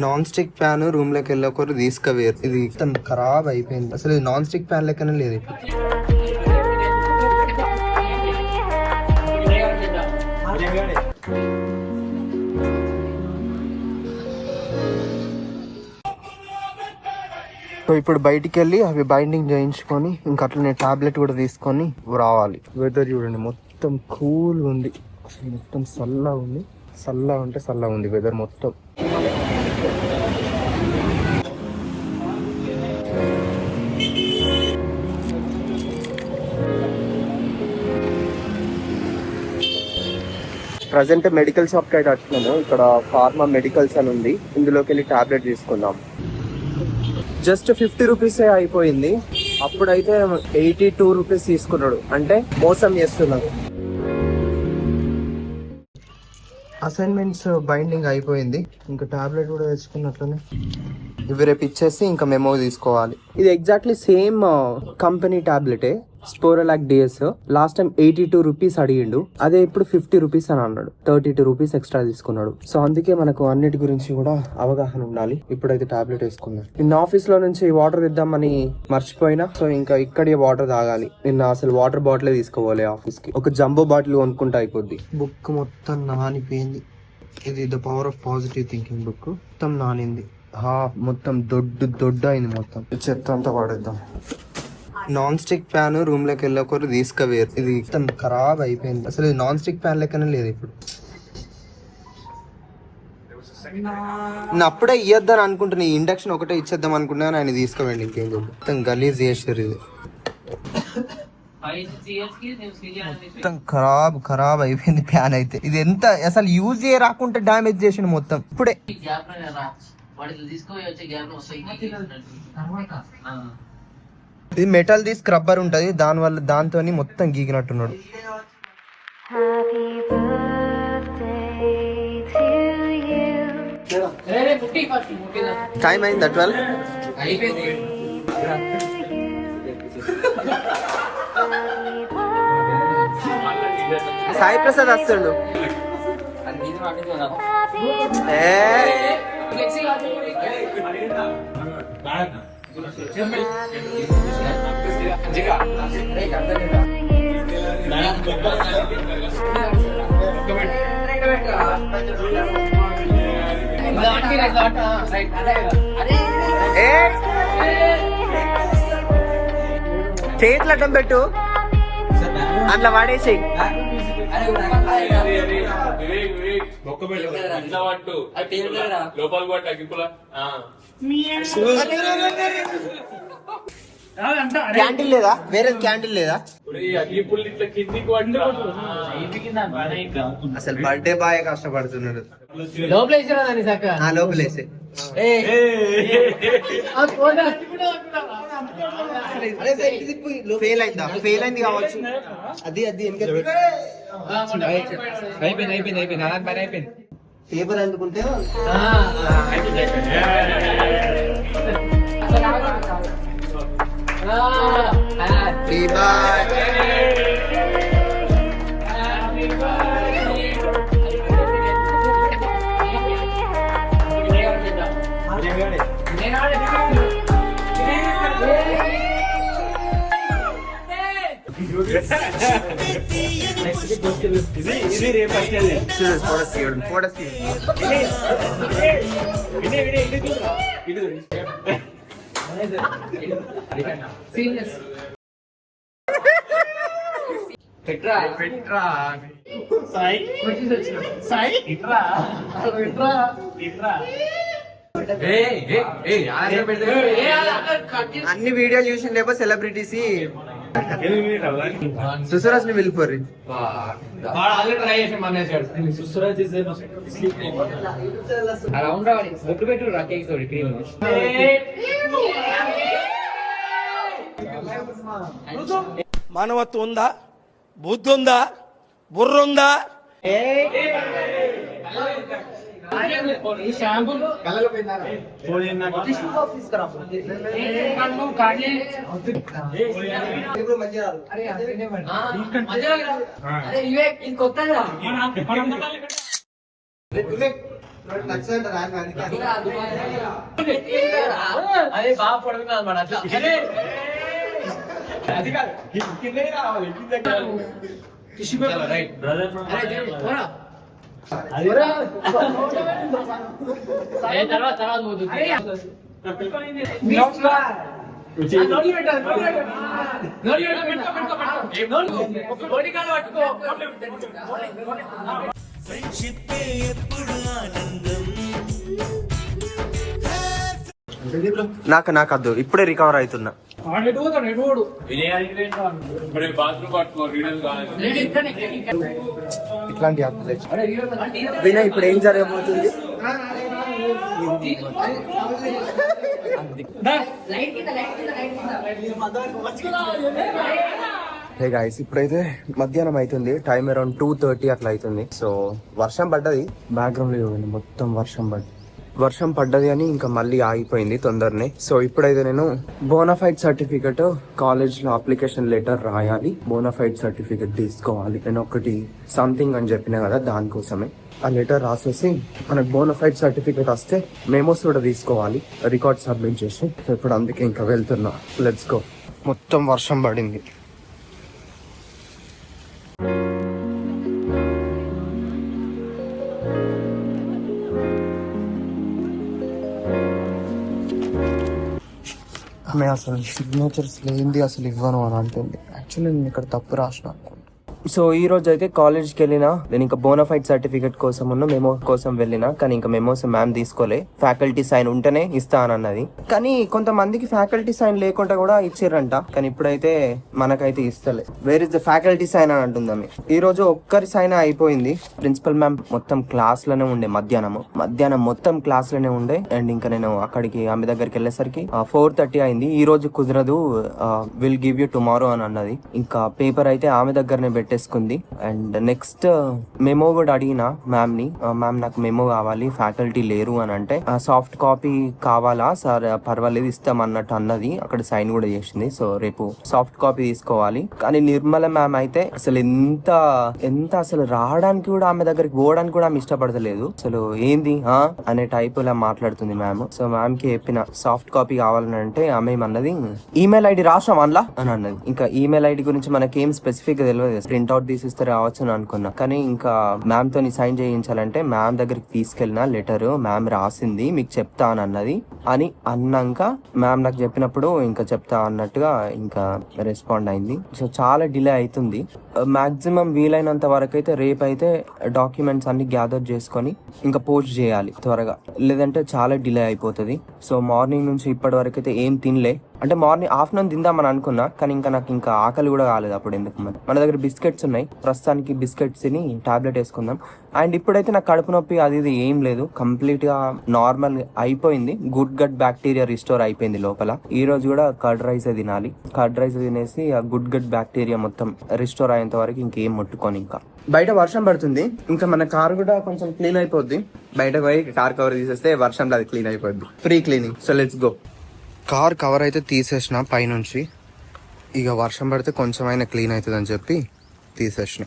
Non stick pan room లోకి వెళ్ళకొరు తీసుకువేరు. ఇది మొత్తం ఖరాబ్ అయిపోయింది. అసలు ఇది నాన్ స్టిక్ ప్యాన్ లెక్కనే లేదు ఇప్పుడు. సో ఇప్పుడు బయటికి వెళ్ళి అవి బైండింగ్ చేయించుకొని ఇంకా అట్లనే టాబ్లెట్ కూడా తీసుకొని రావాలి. వెదర్ చూడండి మొత్తం కూల్ ఉంది, మొత్తం చల్లగా ఉంది. చల్లగా ఉంటే చల్లగా ఉంది వెదర్ మొత్తం. ప్రజెంట్ మెడికల్ షాప్ కి అయితే వచ్చినాము. ఇక్కడ ఫార్మా మెడికల్స్ అని ఉంది, ఇందులోకి వెళ్ళి టాబ్లెట్ తీసుకుందాం. జస్ట్ 50 రూపీసే అయిపోయింది. అప్పుడైతే 82 రూపీస్ తీసుకున్నాడు, అంటే మోసం చేస్తున్నాడు. అసైన్మెంట్స్ బైండింగ్ అయిపోయింది, ఇంకా టాబ్లెట్ కూడా తెచ్చుకున్నట్లనే. ఇవి రేపు ఇచ్చేసి ఇంకా మెమో తీసుకోవాలి. ఇది ఎగ్జాక్ట్లీ సేమ్ కంపెనీ టాబ్లెటే, Sporlac DS. Last time 82 rupees అడిగిండు, అదే ఇప్పుడు 50 రూపీస్ అని అన్నాడు. 32 రూపీస్ ఎక్స్ట్రా తీసుకున్నాడు. సో అందుకే మనకు అన్నిటి గురించి కూడా అవగాహన ఉండాలి. ఇప్పుడైతే టాబ్లెట్ వేసుకున్నాను. నిన్న ఆఫీస్ లో నుంచి వాటర్ ఇద్దామని మర్చిపోయినా, సో ఇంకా ఇక్కడే వాటర్ తాగాలి. నిన్న అసలు వాటర్ బాటిల్ తీసుకోవాలి ఆఫీస్ కి. ఒక జంబో బాటిల్ కొనుక్కుంటే అయిపోద్ది. బుక్ మొత్తం నానిపోయింది. ఇది the power of positive thinking book. మొత్తం నానింది, మొత్తం దొడ్డు అయింది. మొత్తం చెత్త అంతా పడేద్దాం. నాన్ స్టిక్ ప్యాన్ రూమ్ లోకి వెళ్ళకొరు తీసుకువేరు. ఇది మొత్తం ఖరాబ్ అయిపోయింది. అసలు ఇది నాన్ స్టిక్ ప్యాన్ లెక్కనే లేదు ఇప్పుడు. నేను అప్పుడే ఇయ్యొద్దని అనుకుంటున్నా, ఇండక్షన్ ఒకటే ఇచ్చేద్దాం అనుకున్నా, ఆయన తీసుకువేండి. ఇంకేం మొత్తం గలీజ్ చేసారు. ఇది మొత్తం ఖరాబ్ అయిపోయింది ప్యాన్ అయితే. ఇది ఎంత అసలు యూజ్ చేయ రాకుంటే డామేజ్ చేసిండు మొత్తం. ఇప్పుడే ఇది మెటల్ ది స్క్రబ్బర్ ఉంటది, దాంతో మొత్తం గీకినట్టున్నాడు. టైం అయిందా 12? సాయి ప్రసాద్ వస్తాడు. చేతులు అడ్డం పెట్టు, అట్లా వాడేసి. క్యాండిల్ లేదా? వేరే క్యాండిల్ లేదా? అసలు బర్త్డే బాయ్ కష్టపడుతున్నాడు. లోపలేసే ఫెయిల్ అయిందా? ఫెయిల్ అయింది కావచ్చు. అది అయిపోయింది. పేపర్ అందుకుంటే అన్ని వీడియోలు చూసి లేపో సెలబ్రిటీస్ సుసరాజ్ ని వెళ్ళిపోర్రి. మానవత్వం ఉందా? బుద్ధి ఉందా? బుర్ర ఉందా? అదే బాగా పడుతుంది అనమాట అట్లా అది కాదు కింద రావాలి కింద రైట్ బ్రదర్ తర్వాత నాకు అద్దు ఇప్పుడే రికవర్ అవుతున్నా. ఇట్లాంటి వినయ్ ఇప్పుడు ఏం జరగబోతుంది? హే గైస్, ఇప్పుడైతే మధ్యాహ్నం అవుతుంది. టైం అరౌండ్ 2:30 అట్లా అవుతుంది. సో వర్షం పడ్డది, బ్యాక్గ్రౌండ్ లో మొత్తం వర్షం పడ్డది అని ఇంకా మళ్ళీ ఆగిపోయింది తొందరనే. సో ఇప్పుడైతే నేను బోనాఫైడ్ సర్టిఫికెట్ కాలేజ్ లో అప్లికేషన్ లెటర్ రాయాలి, బోనాఫైడ్ సర్టిఫికెట్ తీసుకోవాలి. నేను ఒకటి సంథింగ్ అని చెప్పిన కదా, దానికోసమే ఆ లెటర్ రాసేసి మనకు బోనాఫైడ్ సర్టిఫికెట్ వస్తే మెమోస్ కూడా తీసుకోవాలి, రికార్డ్ సబ్మిట్ చేసి. సో ఇప్పుడు అందుకే ఇంకా వెళ్తున్నా. Let's go. మొత్తం వర్షం పడింది. అసలు సిగ్నేచర్స్ లేనిది అసలు ఇవ్వను అని అంటుంది. యాక్చువల్లీ నేను ఇక్కడ తప్పు రాసిన. సో ఈ రోజు అయితే కాలేజ్కి వెళ్ళినా. నేను ఇంకా బోనాఫైడ్ సర్టిఫికెట్ కోసం మెమో కోసం వెళ్ళినా, కానీ ఇంకా మెమోస్ మ్యామ్ తీసుకోలే. ఫ్యాకల్టీ సైన్ ఉంటేనే ఇస్తా అని అన్నది. కానీ కొంతమందికి ఫ్యాకల్టీ సైన్ లేకుండా కూడా ఇచ్చిర్రంట, కానీ ఇప్పుడైతే మనకైతే ఇస్తలే. Where is the faculty sign అని అంటుంది ఆమె. ఈ రోజు ఒక్కరి సైన్ అయిపోయింది. ప్రిన్సిపల్ మ్యామ్ మొత్తం క్లాస్ లోనే ఉండే, మధ్యాహ్నం మొత్తం క్లాస్ లోనే ఉండే. అండ్ ఇంకా నేను అక్కడికి ఆమె దగ్గరికి వెళ్ళేసరికి 4:30 అయింది. ఈ రోజు కుదరదు, విల్ గివ్ యూ టుమారో అని అన్నది. ఇంకా పేపర్ అయితే ఆమె దగ్గరనే పెట్టేసుకుంది. అండ్ నెక్స్ట్ మెమో కూడా అడిగిన మ్యామ్ ని, మ్యామ్ నాకు మెమో కావాలి, ఫ్యాకల్టీ లేరు అని అంటే సాఫ్ట్ కాపీ కావాలా సార్, పర్వాలేదు ఇస్తాం అన్నట్టు అన్నది. అక్కడ సైన్ కూడా చేసింది. సో రేపు సాఫ్ట్ కాపీ తీసుకోవాలి. కానీ నిర్మల మ్యామ్ అయితే అసలు ఎంత అసలు రావడానికి కూడా, ఆమె దగ్గరికి పోవడానికి కూడా ఆమె ఇష్టపడతలేదు. అసలు ఏంది అనే టైప్ లా మాట్లాడుతుంది మ్యామ్. సో మ్యామ్ కి చెప్పిన సాఫ్ట్ కాపీ కావాలని అంటే ఆమె ఏమన్నది, ఈమెయిల్ ఐడి రాసాం అన్లా అని అన్నది. ఇంకా ఈమెయిల్ ఐడి గురించి మనకేం స్పెసిఫిక్ గా తెలియదు, ప్రింట్అవుట్ తీసిస్తే రావచ్చు అని అనుకున్నా. కానీ ఇంకా మ్యామ్ తోని సైన్ చేయించాలంటే మ్యామ్ దగ్గరికి తీసుకెళ్ళిన లెటర్, మ్యామ్ రాసింది మీకు చెప్తా అని అన్నది. అని అన్నాక మ్యామ్ నాకు చెప్పినప్పుడు ఇంకా చెప్తా అన్నట్టుగా ఇంకా రెస్పాండ్ అయింది. సో చాలా డిలే అవుతుంది. మాక్సిమం వీలైనంత వరకు అయితే రేపు అయితే డాక్యుమెంట్స్ అన్ని గ్యాదర్ చేసుకొని ఇంకా పోస్ట్ చేయాలి త్వరగా, లేదంటే చాలా డిలే అయిపోతుంది. సో మార్నింగ్ నుంచి ఇప్పటి వరకు అయితే ఏం తినలే. అంటే ఆఫ్టర్నూన్ తిందామని అనుకున్నా, కానీ ఇంకా నాకు ఇంకా ఆకలి కూడా కాలేదు. అప్పుడు ఎందుకు మన దగ్గర బిస్కెట్స్ ఉన్నాయి, ప్రస్తుతానికి బిస్కెట్స్ తిని టాబ్లెట్ వేసుకుందాం. అండ్ ఇప్పుడైతే నాకు కడుపు నొప్పి అది ఇది ఏం లేదు, కంప్లీట్ గా నార్మల్ అయిపోయింది. గుడ్ గట్ బ్యాక్టీరియా రిస్టోర్ అయిపోయింది లోపల. ఈ రోజు కూడా కర్డ్ రైస్ తినాలి, కర్డ్ రైస్ తినేసి ఆ గుడ్ గట్ బ్యాక్టీరియా మొత్తం రిస్టోర్ అయ్యేంత వరకు ఇంకేం ముట్టుకొని. ఇంకా బయట వర్షం పడుతుంది, ఇంకా మన కార్ కూడా కొంచెం క్లీన్ అయిపోద్ది. బయట పోయి కార్ కవర్ తీసేస్తే వర్షంలో అది క్లీన్ అయిపోద్ది, free cleaning. So let's go. Car cover అయితే తీసేసిన పైనుంచి, ఇక వర్షం పడితే కొంచెం అయినా క్లీన్ అవుతుంది అని చెప్పి తీసేసిన.